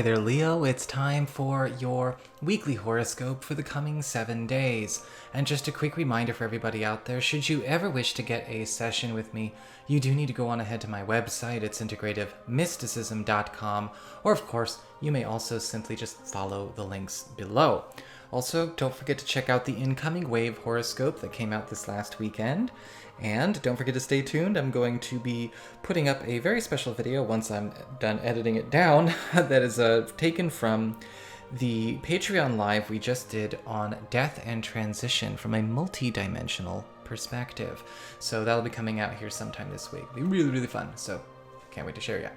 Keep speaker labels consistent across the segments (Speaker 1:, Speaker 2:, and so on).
Speaker 1: there, Leo. It's time for your weekly horoscope for the coming 7 days. And just a quick reminder for everybody out there, should you ever wish to get a session with me, you do need to go on ahead to my website. It's integrativemysticism.com. Or, of course, you may also simply just follow the links below. Also, don't forget to check out the incoming wave horoscope that came out this last weekend. And don't forget to stay tuned. I'm going to be putting up a very special video once I'm done editing it down that is taken from the Patreon live we just did on death and transition from a multi-dimensional perspective. So that'll be coming out here sometime this week. It'll be really, really fun. So can't wait to share it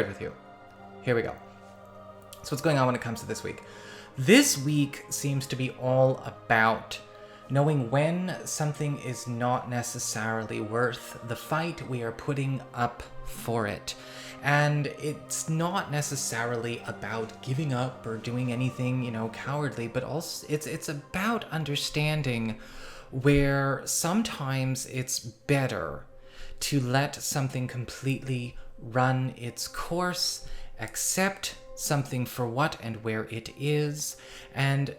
Speaker 1: with you. Here we go. So what's going on when it comes to this week? This week seems to be all about knowing when something is not necessarily worth the fight we are putting up for it. And it's not necessarily about giving up or doing anything, cowardly, but also it's about understanding where sometimes it's better to let something completely run its course, accept something for what and where it is, and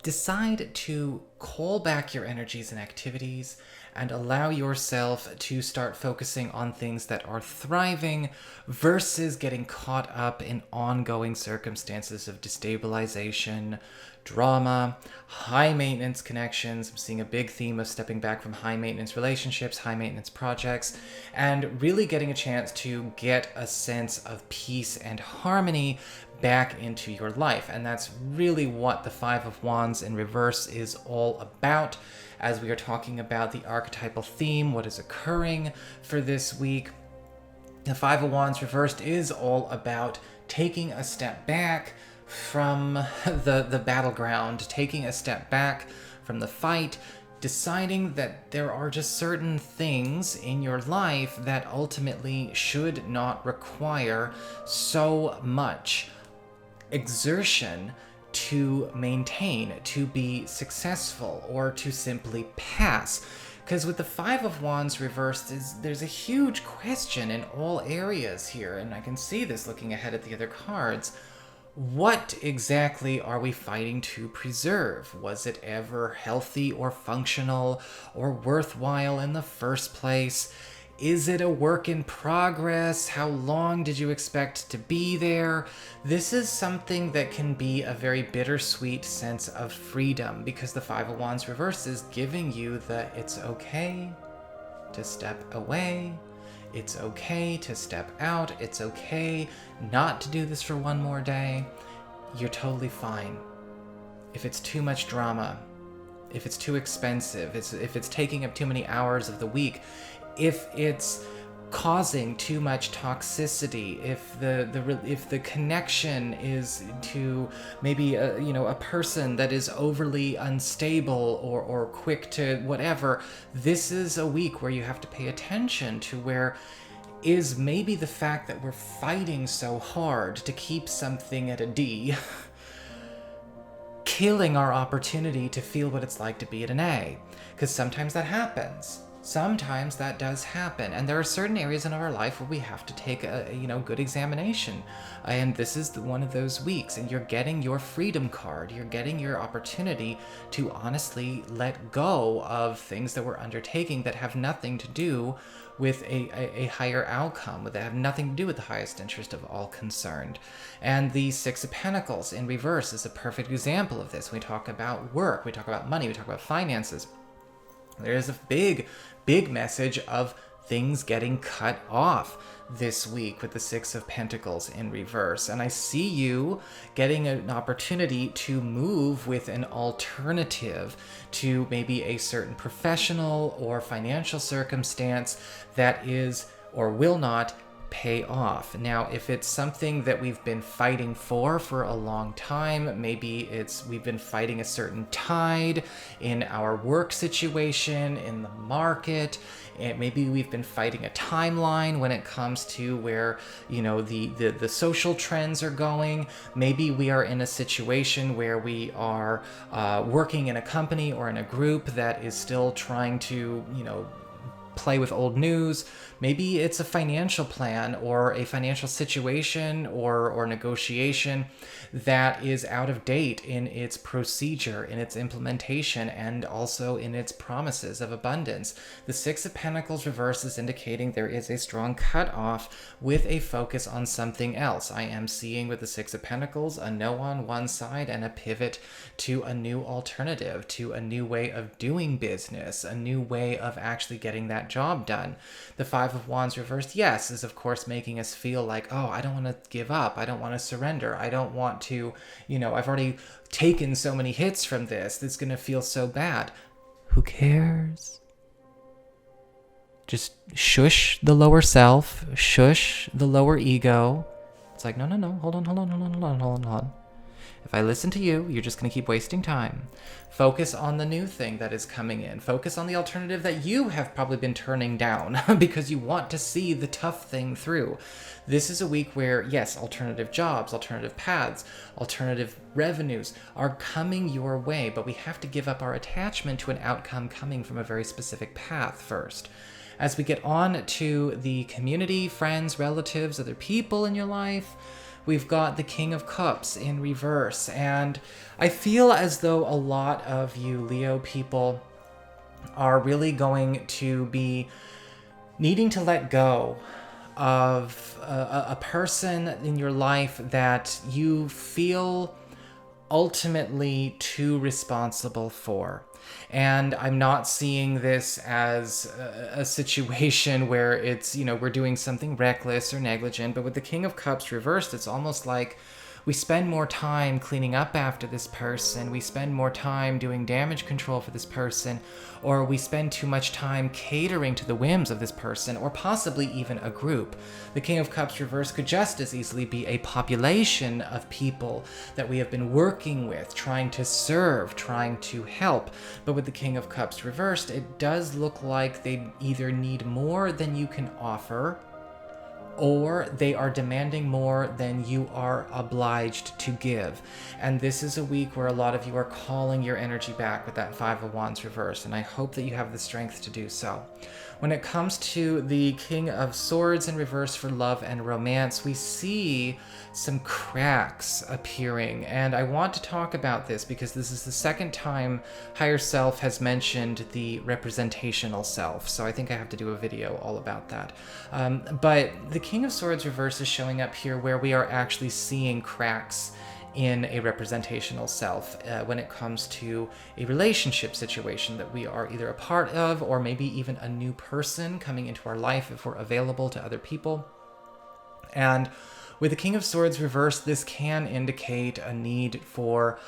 Speaker 1: decide to call back your energies and activities and allow yourself to start focusing on things that are thriving versus getting caught up in ongoing circumstances of destabilization, drama, high maintenance connections. I'm seeing a big theme of stepping back from high maintenance relationships, high maintenance projects, and really getting a chance to get a sense of peace and harmony back into your life. And that's really what the Five of Wands in reverse is all about, as we are talking about the archetypal theme, what is occurring for this week. The Five of Wands reversed is all about taking a step back from the battleground, taking a step back from the fight, deciding that there are just certain things in your life that ultimately should not require so much exertion to maintain, to be successful, or to simply pass. Because with the Five of Wands reversed, there's a huge question in all areas here, and I can see this looking ahead at the other cards. What exactly are we fighting to preserve? Was it ever healthy or functional or worthwhile in the first place? Is it a work in progress? How long did you expect to be there? This is something that can be a very bittersweet sense of freedom, because the Five of Wands reverse is giving you the it's okay to step away. It's okay to step out. It's okay not to do this for one more day. You're totally fine. If it's too much drama, if it's too expensive, if it's taking up too many hours of the week, if it's causing too much toxicity, if the connection is to maybe a person that is overly unstable or quick to whatever, this is a week where you have to pay attention to where is maybe the fact that we're fighting so hard to keep something at a D killing our opportunity to feel what it's like to be at an A, because sometimes that happens. Sometimes that does happen, and there are certain areas in our life where we have to take a good examination, and this is one of those weeks, and you're getting your freedom card. You're getting your opportunity to honestly let go of things that we're undertaking that have nothing to do with a higher outcome, that have nothing to do with the highest interest of all concerned. And the Six of Pentacles in reverse is a perfect example of this. We talk about work, we talk about money, we talk about finances. There is a big message of things getting cut off this week with the Six of Pentacles in reverse. And I see you getting an opportunity to move with an alternative to maybe a certain professional or financial circumstance that is or will not pay off. Now, if it's something that we've been fighting for a long time, maybe we've been fighting a certain tide in our work situation, in the market, and maybe we've been fighting a timeline when it comes to where, the social trends are going. Maybe we are in a situation where we are working in a company or in a group that is still trying to, play with old news. Maybe it's a financial plan or a financial situation or negotiation that is out of date in its procedure, in its implementation, and also in its promises of abundance. The Six of Pentacles reverse is indicating there is a strong cutoff with a focus on something else. I am seeing with the Six of Pentacles a no on one side and a pivot to a new alternative, to a new way of doing business, a new way of actually getting that job done. The Five of Wands reversed, yes, is of course making us feel like, oh, I don't want to give up. I don't want to surrender. I don't want to, I've already taken so many hits from this. It's going to feel so bad. Who cares? Just shush the lower self, shush the lower ego. It's like, no, hold on. If I listen to you, you're just going to keep wasting time. Focus on the new thing that is coming in. Focus on the alternative that you have probably been turning down because you want to see the tough thing through. This is a week where, yes, alternative jobs, alternative paths, alternative revenues are coming your way, but we have to give up our attachment to an outcome coming from a very specific path first. As we get on to the community, friends, relatives, other people in your life, we've got the King of Cups in reverse. And I feel as though a lot of you Leo people are really going to be needing to let go of a person in your life that you feel ultimately too responsible for. And I'm not seeing this as a situation where it's, we're doing something reckless or negligent, but with the King of Cups reversed, it's almost like we spend more time cleaning up after this person, we spend more time doing damage control for this person, or we spend too much time catering to the whims of this person, or possibly even a group. The King of Cups reversed could just as easily be a population of people that we have been working with, trying to serve, trying to help. But with the King of Cups reversed, it does look like they either need more than you can offer, or they are demanding more than you are obliged to give. And this is a week where a lot of you are calling your energy back with that Five of Wands reverse, and I hope that you have the strength to do so. When it comes to the King of Swords in reverse for love and romance, we see some cracks appearing, and I want to talk about this because this is the second time Higher Self has mentioned the representational self, so I think I have to do a video all about that. But the King of Swords reverse is showing up here where we are actually seeing cracks in a representational self when it comes to a relationship situation that we are either a part of, or maybe even a new person coming into our life if we're available to other people. And with the King of Swords reversed, this can indicate a need for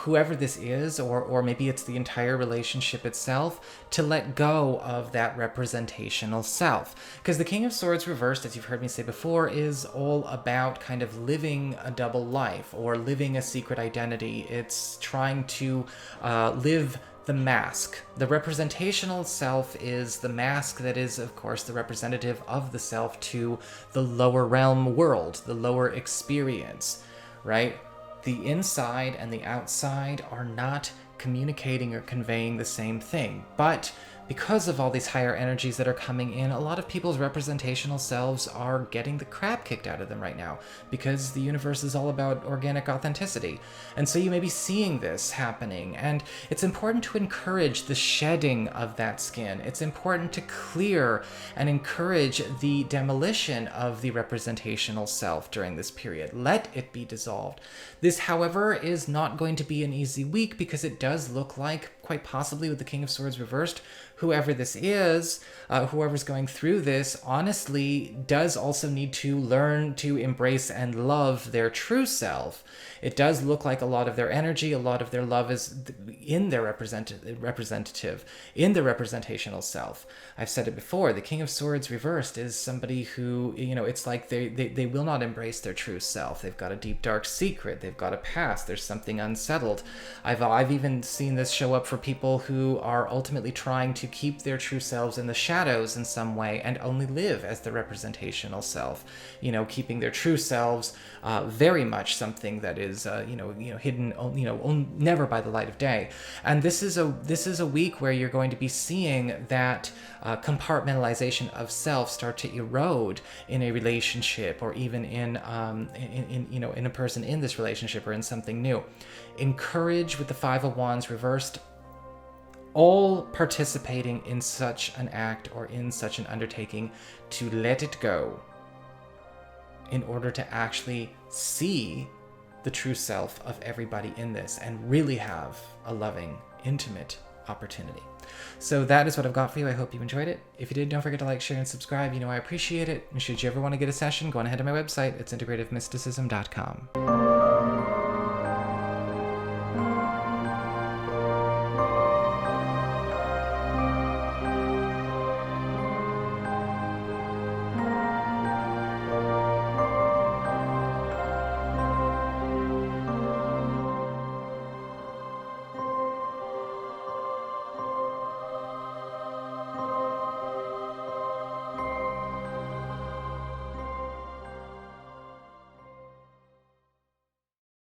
Speaker 1: whoever this is, or maybe it's the entire relationship itself, to let go of that representational self. Because the King of Swords reversed, as you've heard me say before, is all about kind of living a double life or living a secret identity. It's trying to live the mask. The representational self is the mask that is, of course, the representative of the self to the lower realm world, the lower experience, right? The inside and the outside are not communicating or conveying the same thing, but because of all these higher energies that are coming in, a lot of people's representational selves are getting the crap kicked out of them right now because the universe is all about organic authenticity. And so you may be seeing this happening, and it's important to encourage the shedding of that skin. It's important to clear and encourage the demolition of the representational self during this period. Let it be dissolved. This, however, is not going to be an easy week because it does look like, quite possibly with the King of Swords reversed, whoever this is, whoever's going through this, honestly does also need to learn to embrace and love their true self. It does look like a lot of their energy, a lot of their love is in their representative, in their representational self. I've said it before, the King of Swords reversed is somebody who, it's like they will not embrace their true self. They've got a deep, dark secret. They've got a past. There's something unsettled. I've even seen this show up for for people who are ultimately trying to keep their true selves in the shadows in some way and only live as the representational self, keeping their true selves very much something that is hidden never by the light of day. And this is a week where you're going to be seeing that compartmentalization of self start to erode in a relationship, or even in a person in this relationship, or in something new. Encourage, with the Five of Wands reversed, all participating in such an act or in such an undertaking to let it go in order to actually see the true self of everybody in this and really have a loving, intimate opportunity. So that is what I've got for you. I hope you enjoyed it. If you did, don't forget to like, share, and subscribe. I appreciate it. And should you ever want to get a session, go on ahead to my website. It's integrativemysticism.com.